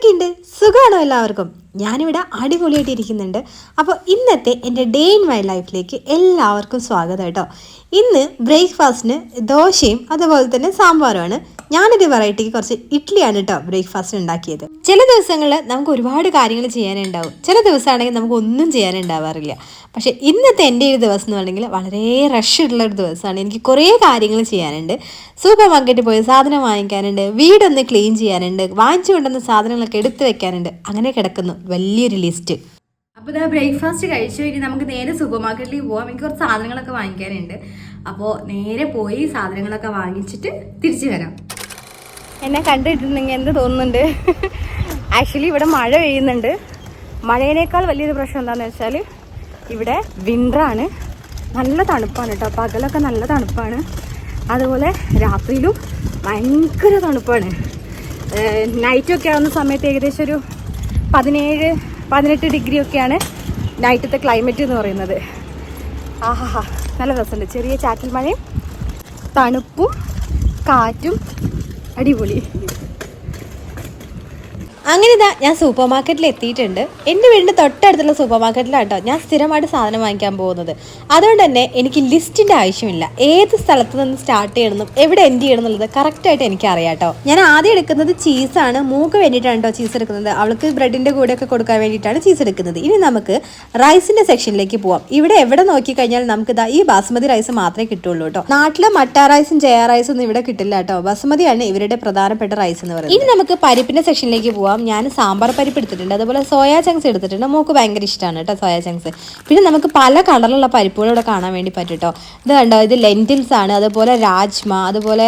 എന്തൊക്കെയുണ്ട്? സുഖമാണോ എല്ലാവർക്കും? ഞാനിവിടെ അടിപൊളിയായിട്ട് ഇരിക്കുന്നുണ്ട്. അപ്പോൾ ഇന്നത്തെ എൻ്റെ ഡേ ഇൻ മൈ ലൈഫിലേക്ക് എല്ലാവർക്കും സ്വാഗതം കേട്ടോ. ഇന്ന് ബ്രേക്ക്ഫാസ്റ്റിന് ദോശയും അതുപോലെ തന്നെ സാമ്പാറുമാണ്. ഞാനൊരു വെറൈറ്റിക്ക് കുറച്ച് ഇഡ്ഡലിയാണ് കേട്ടോ ബ്രേക്ക്ഫാസ്റ്റ് ഉണ്ടാക്കിയത്. ചില ദിവസങ്ങളിൽ നമുക്ക് ഒരുപാട് കാര്യങ്ങൾ ചെയ്യാനുണ്ടാവും, ചില ദിവസമാണെങ്കിൽ നമുക്ക് ഒന്നും ചെയ്യാനുണ്ടാവാറില്ല. പക്ഷേ ഇന്നത്തെ എൻ്റെ ഒരു ദിവസം എന്ന് പറഞ്ഞെങ്കിൽ വളരെ റഷ് ഉള്ളൊരു ദിവസമാണ്. എനിക്ക് കുറേ കാര്യങ്ങൾ ചെയ്യാനുണ്ട്. സൂപ്പർ മാർക്കറ്റിൽ പോയി സാധനം വാങ്ങിക്കാനുണ്ട്, വീടൊന്ന് ക്ലീൻ ചെയ്യാനുണ്ട്, വാങ്ങിച്ചു കൊണ്ടുവന്ന സാധനങ്ങളൊക്കെ എടുത്തു വെക്കാനുണ്ട്. അങ്ങനെ കിടക്കുന്നു വലിയൊരു ലിസ്റ്റ്. അപ്പോൾ ഇതാ ബ്രേക്ക്ഫാസ്റ്റ് കഴിച്ചു. ഇനി നമുക്ക് നേരെ സൂപ്പർ മാർക്കറ്റിലേക്ക് പോകാം. എനിക്ക് കുറച്ച് സാധനങ്ങളൊക്കെ വാങ്ങിക്കാനുണ്ട്. അപ്പോൾ നേരെ പോയി സാധനങ്ങളൊക്കെ വാങ്ങിച്ചിട്ട് തിരിച്ചു വരാം. എന്നെ കണ്ടിട്ടുണ്ടെങ്കിൽ എന്ത് തോന്നുന്നുണ്ട്? ആക്ച്വലി ഇവിടെ മഴ പെയ്യുന്നുണ്ട്. മഴയേക്കാൾ വലിയൊരു പ്രശ്നം എന്താണെന്ന് വെച്ചാൽ ഇവിടെ വിൻ്ററാണ്. നല്ല തണുപ്പാണ് കേട്ടോ. പകലൊക്കെ നല്ല തണുപ്പാണ്, അതുപോലെ രാത്രിയിലും ഭയങ്കര തണുപ്പാണ്. നൈറ്റൊക്കെ ആവുന്ന സമയത്ത് ഏകദേശം ഒരു 17-18 ഡിഗ്രി ഒക്കെയാണ് നൈറ്റത്തെ ക്ലൈമറ്റ് എന്ന് പറയുന്നത്. ആഹാ, നല്ല രസമുണ്ട്. ചെറിയ ചാറ്റൽ മഴയും തണുപ്പും കാറ്റും, അടിപൊളി. അങ്ങനെ ഇതാ ഞാൻ സൂപ്പർ മാർക്കറ്റിൽ എത്തിയിട്ടുണ്ട്. എൻ്റെ വീടിൻ്റെ തൊട്ടടുത്തുള്ള സൂപ്പർ മാർക്കറ്റിലാണ് കേട്ടോ ഞാൻ സ്ഥിരമായിട്ട് സാധനം വാങ്ങിക്കാൻ പോകുന്നത്. അതുകൊണ്ട് തന്നെ എനിക്ക് ലിസ്റ്റിൻ്റെ ആവശ്യമില്ല. ഏത് സ്ഥലത്ത് നിന്ന് സ്റ്റാർട്ട് ചെയ്യണമെന്നും എവിടെ എൻഡ് ചെയ്യണം എന്നുള്ളത് കറക്റ്റായിട്ട് എനിക്ക് അറിയാം കേട്ടോ. ഞാൻ ആദ്യം എടുക്കുന്നത് ചീസാണ്. മൂക്ക് വേണ്ടിയിട്ടാണ് കേട്ടോ ചീസ് എടുക്കുന്നത്. അവൾക്ക് ബ്രെഡിൻ്റെ കൂടെയൊക്കെ കൊടുക്കാൻ വേണ്ടിയിട്ടാണ് ചീസ് എടുക്കുന്നത്. ഇനി നമുക്ക് റൈസിൻ്റെ സെക്ഷനിലേക്ക് പോവാം. ഇവിടെ എവിടെ നോക്കിക്കഴിഞ്ഞാൽ നമുക്ക് ഇതാ ഈ ബാസ്മതി റൈസ് മാത്രമേ കിട്ടുള്ളൂ കേട്ടോ. നാട്ടിലെ മട്ട റൈസും ജയ റൈസും ഒന്നും ഇവിടെ കിട്ടില്ല കേട്ടോ. ബസുമതിയാണ് ഇവരുടെ പ്രധാനപ്പെട്ട റൈസ് എന്ന് പറയുന്നത്. ഇനി നമുക്ക് പരിപ്പിൻ്റെ സെക്ഷനിലേക്ക് പോവാം. ഞാൻ സാമ്പാർ പരിപ്പ് എടുത്തിട്ടുണ്ട്, അതുപോലെ സോയാ ചങ്ക്സ് എടുത്തിട്ടുണ്ട്. മോക്ക് ഭയങ്കര ഇഷ്ടമാണ് കേട്ടോ സോയാ ചങ്ക്സ്. പിന്നെ നമുക്ക് പല കളറിലുള്ള പരിപ്പുകൾ ഇവിടെ കാണാൻ വേണ്ടി പറ്റും കേട്ടോ. ഇത് കണ്ടോ, ഇത് ലെൻറ്റിൽസ് ആണ്, അതുപോലെ രാജ്മ, അതുപോലെ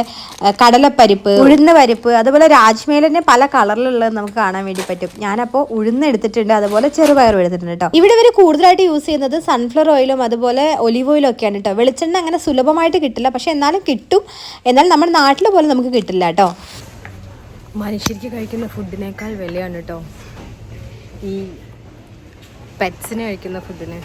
കടലപ്പരിപ്പ്, ഉഴുന്ന് പരിപ്പ്, അതുപോലെ രാജ്മയിൽ തന്നെ പല കളറിലുള്ളത് നമുക്ക് കാണാൻ വേണ്ടി പറ്റും. ഞാനപ്പോൾ ഉഴുന്ന് എടുത്തിട്ടുണ്ട്, അതുപോലെ ചെറുപയറും എടുത്തിട്ടുണ്ട് കേട്ടോ. ഇവിടെ ഇവർ കൂടുതലായിട്ട് യൂസ് ചെയ്യുന്നത് സൺഫ്ലവർ ഓയിലും അതുപോലെ ഒലിവ് ഓയിലും ഒക്കെയാണ് കേട്ടോ. വെളിച്ചെണ്ണ അങ്ങനെ സുലഭമായിട്ട് കിട്ടില്ല, പക്ഷെ എന്നാലും കിട്ടും. എന്നാൽ നമ്മുടെ നാട്ടിലെ പോലെ നമുക്ക് കിട്ടില്ല കേട്ടോ. മനുഷ്യർക്ക് കഴിക്കുന്ന ഫുഡിനേക്കാൾ വിലയാണ് കേട്ടോ ഈ പെറ്റ്സിന് കഴിക്കുന്ന ഫുഡിന്.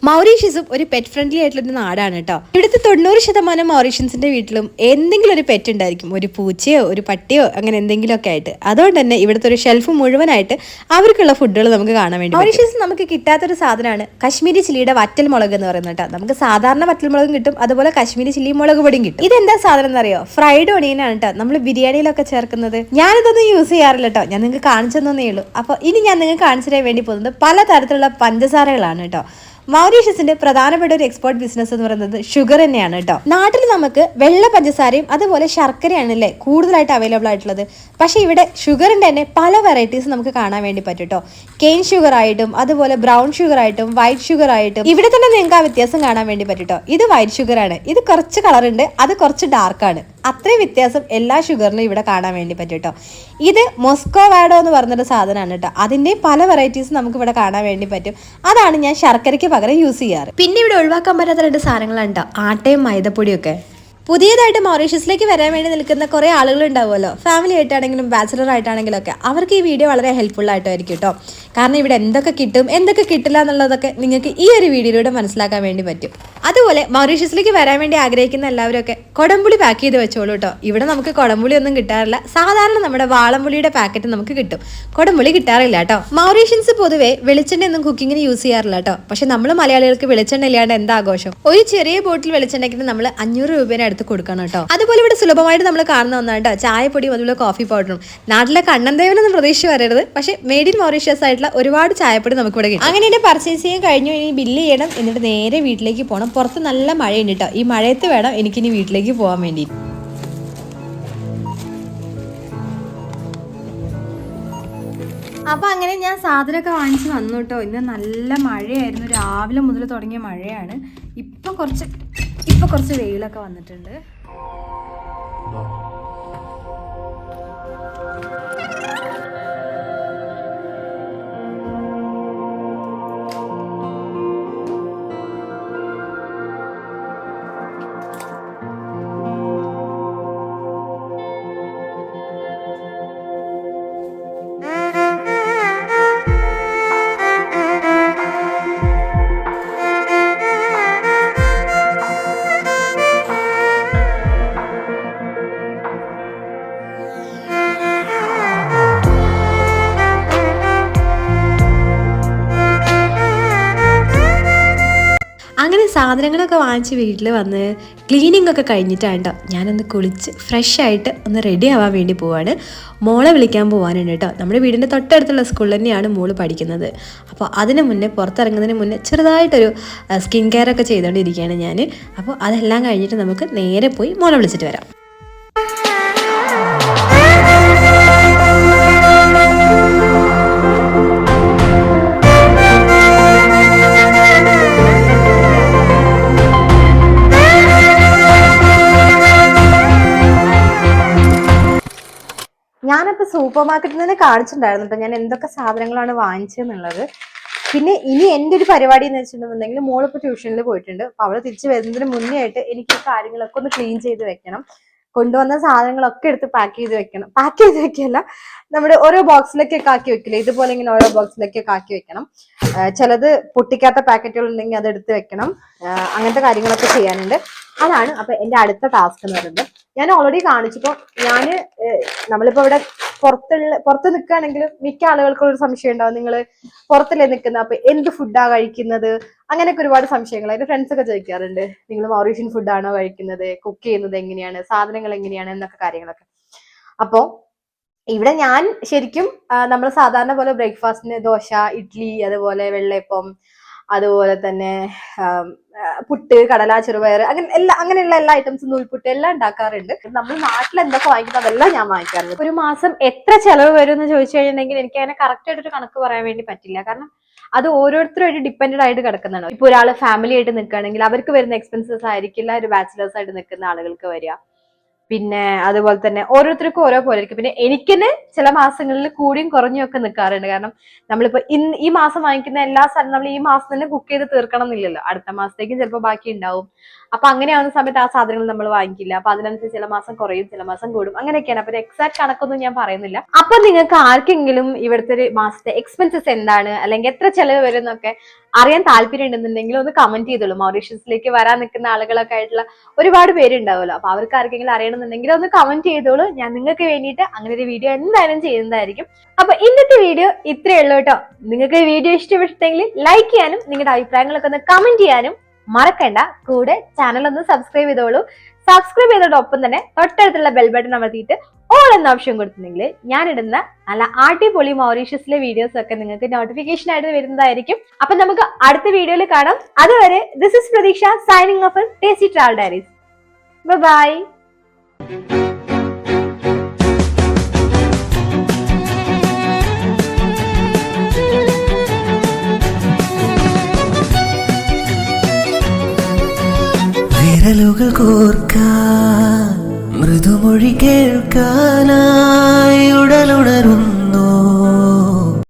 മൗറീഷ്യസും ഒരു പെറ്റ് ഫ്രണ്ട്ലി ആയിട്ടുള്ളൊരു നാടാണ് കേട്ടോ. ഇവിടുത്തെ 90% മൗറീഷ്യൻസിന്റെ വീട്ടിലും എന്തെങ്കിലും ഒരു പെറ്റ് ഉണ്ടായിരിക്കും. ഒരു പൂച്ചയോ ഒരു പട്ടിയോ അങ്ങനെ എന്തെങ്കിലുമൊക്കെ ആയിട്ട്. അതുകൊണ്ട് തന്നെ ഇവിടുത്തെ ഒരു ഷെൽഫ് മുഴുവനായിട്ട് അവർക്കുള്ള ഫുഡുകൾ നമുക്ക് കാണാൻ വേണ്ടി. മൗറീഷ്യസ് നമുക്ക് കിട്ടാത്തൊരു സാധനമാണ് കശ്മീരി ചില്ലിയുടെ വറ്റൽ മുളക് എന്ന് പറയുന്നത് കേട്ടോ. നമുക്ക് സാധാരണ വറ്റൽ മുളകും കിട്ടും, അതുപോലെ കശ്മീരി ചില്ലി മുളക് പൊടിയും കിട്ടും. ഇതെന്താ സാധനം എന്നറിയോ? ഫ്രൈഡ് ഒണിയനാണ് കേട്ടോ. നമ്മൾ ബിരിയാണിയിലൊക്കെ ചേർക്കുന്നത്. ഞാനിതൊന്നും യൂസ് ചെയ്യാറില്ല കേട്ടോ, ഞാൻ നിങ്ങൾക്ക് കാണിച്ചു തന്നേ ഉള്ളൂ. അപ്പോൾ ഇനി ഞാൻ നിങ്ങൾക്ക് കാണിച്ചു തരാൻ വേണ്ടി പോകുന്നത് പലതരത്തിലുള്ള പഞ്ചസാരകളാണ് കേട്ടോ. മൗറീഷ്യസിന്റെ പ്രധാനപ്പെട്ട ഒരു എക്സ്പോർട്ട് ബിസിനസ് എന്ന് പറയുന്നത് ഷുഗർ തന്നെയാണ് കേട്ടോ. നാട്ടിൽ നമുക്ക് വെള്ള പഞ്ചസാരയും അതുപോലെ ശർക്കരയാണല്ലേ കൂടുതലായിട്ട് അവൈലബിൾ ആയിട്ടുള്ളത്. പക്ഷേ ഇവിടെ ഷുഗറിന്റെ തന്നെ പല വെറൈറ്റീസ് നമുക്ക് കാണാൻ വേണ്ടി പറ്റും കേട്ടോ. കെയിൻ ഷുഗർ ആയിട്ടും അതുപോലെ ബ്രൗൺ ഷുഗർ ആയിട്ടും വൈറ്റ് ഷുഗർ ആയിട്ടും ഇവിടെ തന്നെ നിങ്ങൾക്ക് ആ വ്യത്യാസം കാണാൻ വേണ്ടി പറ്റും കേട്ടോ. ഇത് വൈറ്റ് ഷുഗർ ആണ്, ഇത് കുറച്ച് കളർ ഉണ്ട്, അത് കുറച്ച് ഡാർക്കാണ്. അത്രയും വ്യത്യാസം എല്ലാ ഷുഗറിനും ഇവിടെ കാണാൻ വേണ്ടി പറ്റും കേട്ടോ. ഇത് മോസ്കോ വാഡോ എന്ന് പറഞ്ഞൊരു സാധനമാണ് കേട്ടോ. അതിൻ്റെ പല വെറൈറ്റീസ് നമുക്ക് ഇവിടെ കാണാൻ വേണ്ടി പറ്റും. അതാണ് ഞാൻ ശർക്കരയ്ക്ക് പകരം യൂസ് ചെയ്യാറ്. പിന്നെ ഇവിടെ ഒഴിവാക്കാൻ പറ്റാത്ത 2 സാധനങ്ങളാണ് കേട്ടോ, ആട്ടയും മൈദപ്പൊടിയൊക്കെ. പുതിയതായിട്ട് മൗറീഷ്യസിലേക്ക് വരാൻ വേണ്ടി നിൽക്കുന്ന കുറേ ആളുകൾ ഉണ്ടാവുമല്ലോ, ഫാമിലി ആയിട്ടാണെങ്കിലും ബാച്ചിലർ ആയിട്ടാണെങ്കിലും ഒക്കെ. അവർക്ക് ഈ വീഡിയോ വളരെ ഹെൽപ്ഫുൾ ആയിട്ടായിരിക്കും കേട്ടോ. കാരണം ഇവിടെ എന്തൊക്കെ കിട്ടും എന്തൊക്കെ കിട്ടില്ല എന്നുള്ളതൊക്കെ നിങ്ങൾക്ക് ഈ ഒരു വീഡിയോയിലൂടെ മനസ്സിലാക്കാൻ വേണ്ടി പറ്റും. അതുപോലെ മൗറീഷ്യസിലേക്ക് വരാൻ വേണ്ടി ആഗ്രഹിക്കുന്ന എല്ലാവരൊക്കെ കുടംപുളി പാക്ക് ചെയ്ത് വെച്ചോളൂ കേട്ടോ. ഇവിടെ നമുക്ക് കുടംപുളി ഒന്നും കിട്ടാറില്ല. സാധാരണ നമ്മുടെ വാളംപുളിയുടെ പാക്കറ്റ് നമുക്ക് കിട്ടും, കുടംപുളി കിട്ടാറില്ല കേട്ടോ. മൗറീഷ്യൻസ് പൊതുവെ വെളിച്ചെണ്ണ ഒന്നും കുക്കിങ്ങിന് യൂസ് ചെയ്യാറില്ല കേട്ടോ. പക്ഷെ നമ്മൾ മലയാളികൾക്ക് വെളിച്ചെണ്ണ ഇല്ലാണ്ട് എന്താ ആഘോഷം? ഒരു ചെറിയ ബോട്ടിൽ വെളിച്ചെണ്ണയ്ക്ക് നമ്മൾ 500 രൂപേനെ അടുത്ത് കൊടുക്കണം കേട്ടോ. അതുപോലെ ഇവിടെ സുലഭമായിട്ട് നമ്മൾ കാണുന്ന ഒന്നാണ് കേട്ടോ ചായപ്പൊടിയും അതുപോലെ കോഫി പൗഡറും. നാട്ടിലെ കണ്ണന്തേവനൊന്നും പ്രതീക്ഷിച്ച് വരരുത്, പക്ഷെ മെയ്ഡ് ഇൻ മൗറീഷ്യസ് ആയിട്ടുള്ള ഒരുപാട് ചായപ്പൊടി നമുക്ക് ഇവിടെ കിട്ടും. അങ്ങനെ പർച്ചേസ് ചെയ്യാൻ കഴിഞ്ഞു. ഇനി ബില്ല് ചെയ്യണം, എന്നിട്ട് നേരെ വീട്ടിലേക്ക് പോകണം. പുറത്ത് നല്ല മഴയുണ്ട് കേട്ടോ. ഈ മഴയത്ത് വേണം എനിക്കിനി വീട്ടിലേക്ക് പോകാൻ വേണ്ടി. അപ്പോൾ അങ്ങനെ ഞാൻ സാധനമൊക്കെ വാങ്ങിച്ച് വന്നു കേട്ടോ. ഇന്ന് നല്ല മഴയായിരുന്നു, രാവിലെ മുതൽ തുടങ്ങിയ മഴയാണ്. ഇപ്പം കുറച്ച് വെയിലൊക്കെ വന്നിട്ടുണ്ട്. സാധനങ്ങളൊക്കെ വാങ്ങിച്ച് വീട്ടിൽ വന്ന് ക്ലീനിങ് ഒക്കെ കഴിഞ്ഞിട്ടാണ് കേട്ടോ ഞാനൊന്ന് കുളിച്ച് ഫ്രഷ് ആയിട്ട് ഒന്ന് റെഡി ആവാൻ വേണ്ടി പോവാണ്. മോളെ വിളിക്കാൻ പോകാനുണ്ട് കേട്ടോ. നമ്മുടെ വീടിൻ്റെ തൊട്ടടുത്തുള്ള സ്കൂളിൽ തന്നെയാണ് മോള് പഠിക്കുന്നത്. അപ്പോൾ അതിന് മുന്നേ പുറത്തിറങ്ങുന്നതിന് മുന്നേ ചെറുതായിട്ടൊരു സ്കിൻ കെയർ ഒക്കെ ചെയ്തുകൊണ്ടിരിക്കുകയാണ് ഞാൻ. അപ്പോൾ അതെല്ലാം കഴിഞ്ഞിട്ട് നമുക്ക് നേരെ പോയി മോളെ വിളിച്ചിട്ട് വരാം. ഞാനിപ്പോൾ സൂപ്പർ മാർക്കറ്റിൽ നിന്ന് കാണിച്ചിട്ടുണ്ടായിരുന്നു കേട്ടോ ഞാൻ എന്തൊക്കെ സാധനങ്ങളാണ് വാങ്ങിച്ചതെന്നുള്ളത്. പിന്നെ ഇനി എൻ്റെ ഒരു പരിപാടി എന്ന് വെച്ചിട്ടുണ്ടെന്നുണ്ടെങ്കിൽ മോളിപ്പോൾ ട്യൂഷനിൽ പോയിട്ടുണ്ട്. അപ്പോൾ അവൾ തിരിച്ച് വരുന്നതിന് മുന്നേ ആയിട്ട് എനിക്ക് കാര്യങ്ങളൊക്കെ ഒന്ന് ക്ലീൻ ചെയ്ത് വെക്കണം. കൊണ്ടുവന്ന സാധനങ്ങളൊക്കെ എടുത്ത് പാക്ക് ചെയ്ത് വെക്കണം. പാക്ക് ചെയ്ത് വെക്കല്ല, നമ്മുടെ ഓരോ ബോക്സിലേക്കൊക്കെ ആക്കി വെക്കില്ല, ഇതുപോലെ ഇങ്ങനെ ഓരോ ബോക്സിലേക്കൊക്കെ ആക്കി വെക്കണം. ചിലത് പൊട്ടിക്കാത്ത പാക്കറ്റുകൾ ഉണ്ടെങ്കിൽ അത് എടുത്ത് വെക്കണം. അങ്ങനത്തെ കാര്യങ്ങളൊക്കെ ചെയ്യാനുണ്ട്. അതാണ് അപ്പൊ എന്റെ അടുത്ത ടാസ്ക് എന്ന് പറയുന്നത്. ഞാൻ ഓൾറെഡി കാണിച്ചപ്പോൾ നമ്മളിപ്പോ ഇവിടെ പുറത്ത് നിൽക്കുകയാണെങ്കിലും മിക്ക ആളുകൾക്കും ഒരു സംശയം ഉണ്ടാവും, നിങ്ങൾ പുറത്തല്ലേ നിൽക്കുന്നത്, അപ്പൊ എന്ത് ഫുഡാ കഴിക്കുന്നത്, അങ്ങനെയൊക്കെ ഒരുപാട് സംശയങ്ങൾ എന്റെ ഫ്രണ്ട്സ് ഒക്കെ ചോദിക്കാറുണ്ട്. നിങ്ങൾ മൗറീഷ്യൻ ഫുഡാണോ കഴിക്കുന്നത്, കുക്ക് ചെയ്യുന്നത് എങ്ങനെയാണ്, സാധനങ്ങൾ എങ്ങനെയാണ് എന്നൊക്കെ കാര്യങ്ങളൊക്കെ. അപ്പോ ഇവിടെ ഞാൻ ശരിക്കും നമ്മൾ സാധാരണ പോലെ ബ്രേക്ക്ഫാസ്റ്റിന് ദോശ, ഇഡ്ഡലി, അതുപോലെ വെള്ളയപ്പം, അതുപോലെ തന്നെ പുട്ട്, കടല, ചെറുപയർ, അങ്ങനെയുള്ള എല്ലാ ഐറ്റംസും, നൂൽപുട്ട് എല്ലാം ഉണ്ടാക്കാറുണ്ട്. നമ്മൾ നാട്ടിൽ എന്തൊക്കെ വാങ്ങിക്കുന്നത് അതെല്ലാം ഞാൻ വാങ്ങിക്കാറുണ്ട്. ഒരു മാസം എത്ര ചെലവ് വരും എന്ന് ചോദിച്ചു കഴിഞ്ഞിട്ടുണ്ടെങ്കിൽ എനിക്ക് അങ്ങനെ കറക്റ്റ് ആയിട്ടൊരു കണക്ക് പറയാൻ വേണ്ടി പറ്റില്ല. കാരണം അത് ഓരോരുത്തരും ഡിപ്പെൻഡഡ് ആയിട്ട് കിടക്കുന്നതാണ്. ഇപ്പൊ ഒരാൾ ഫാമിലി ആയിട്ട് നിൽക്കുകയാണെങ്കിൽ അവർക്ക് വരുന്ന എക്സ്പെൻസസ് ആയിരിക്കില്ല ഒരു ബാച്ചിലേഴ്സ് ആയിട്ട് നിൽക്കുന്ന ആളുകൾക്ക് വരിക. പിന്നെ അതുപോലെ തന്നെ ഓരോരുത്തർക്കും ഓരോ പോലെ ആയിരിക്കും. പിന്നെ എനിക്ക് തന്നെ ചില മാസങ്ങളിൽ കൂടിയും കുറഞ്ഞും ഒക്കെ നിൽക്കാറുണ്ട്. കാരണം നമ്മളിപ്പോ ഈ മാസം വാങ്ങിക്കുന്ന എല്ലാ സാധനവും നമ്മൾ ഈ മാസം തന്നെ കുക്ക് ചെയ്ത് തീർക്കണം എന്നില്ലല്ലോ, അടുത്ത മാസത്തേക്കും ചിലപ്പോൾ ബാക്കി ഉണ്ടാവും. അപ്പൊ അങ്ങനെയാവുന്ന സമയത്ത് ആ സാധനങ്ങൾ നമ്മൾ വാങ്ങിക്കില്ല. അപ്പൊ അതിനനുസരിച്ച് ചില മാസം കുറയും, ചില മാസം കൂടും, അങ്ങനെയൊക്കെയാണ്. അപ്പൊ എക്സാക്ട് കണക്കൊന്നും ഞാൻ പറയുന്നില്ല. അപ്പൊ നിങ്ങൾക്ക് ആർക്കെങ്കിലും ഇവിടുത്തെ ഒരു മാസത്തെ എക്സ്പെൻസസ് എന്താണ്, അല്ലെങ്കിൽ എത്ര ചെലവ് വരും എന്നൊക്കെ അറിയാൻ താല്പര്യം ഉണ്ടെന്നുണ്ടെങ്കിൽ ഒന്ന് കമന്റ് ചെയ്തോളൂ. മൗറീഷ്യസിലേക്ക് വരാൻ നിൽക്കുന്ന ആളുകളൊക്കെ ആയിട്ടുള്ള ഒരുപാട് പേരുണ്ടാവുമല്ലോ. അപ്പൊ അവർക്ക് ആർക്കെങ്കിലും അറിയണമെന്നുണ്ടെങ്കിൽ ഒന്ന് കമന്റ് ചെയ്തോളൂ. ഞാൻ നിങ്ങൾക്ക് വേണ്ടിയിട്ട് അങ്ങനെ ഒരു വീഡിയോ എന്തായാലും ചെയ്യുന്നതായിരിക്കും. അപ്പൊ ഇന്നത്തെ വീഡിയോ ഇത്രയേ ഉള്ളൂ കേട്ടോ. നിങ്ങൾക്ക് ഈ വീഡിയോ ഇഷ്ടപ്പെട്ടിട്ടെങ്കിൽ ലൈക്ക് ചെയ്യാനും നിങ്ങളുടെ അഭിപ്രായങ്ങളൊക്കെ ഒന്ന് കമന്റ് ചെയ്യാനും മറക്കണ്ട. കൂടെ ചാനൽ ഒന്ന് സബ്സ്ക്രൈബ് ചെയ്തോളൂ. സബ്സ്ക്രൈബ് ചെയ്തതോടൊപ്പം തന്നെ തൊട്ടടുത്തുള്ള ബെൽ ബട്ടൺ അമർത്തിയിട്ട് ഓൾ എന്ന ഓപ്ഷൻ കൊടുത്തിട്ടുണ്ടെങ്കിൽ ഞാനിടുന്ന നല്ല അടിപൊളി മൗറീഷ്യസിലെ വീഡിയോസ് ഒക്കെ നിങ്ങൾക്ക് നോട്ടിഫിക്കേഷൻ ആയിട്ട് വരുന്നതായിരിക്കും. അപ്പൊ നമുക്ക് അടുത്ത വീഡിയോയിൽ കാണാം. അതുവരെ this is Pratheeksha signing off tasty travel diaries. Bye. വിരലുകൾ കോർക്കാൻ മൃദുമൊഴി കേൾക്കാനായി ഉടലുണരുന്നു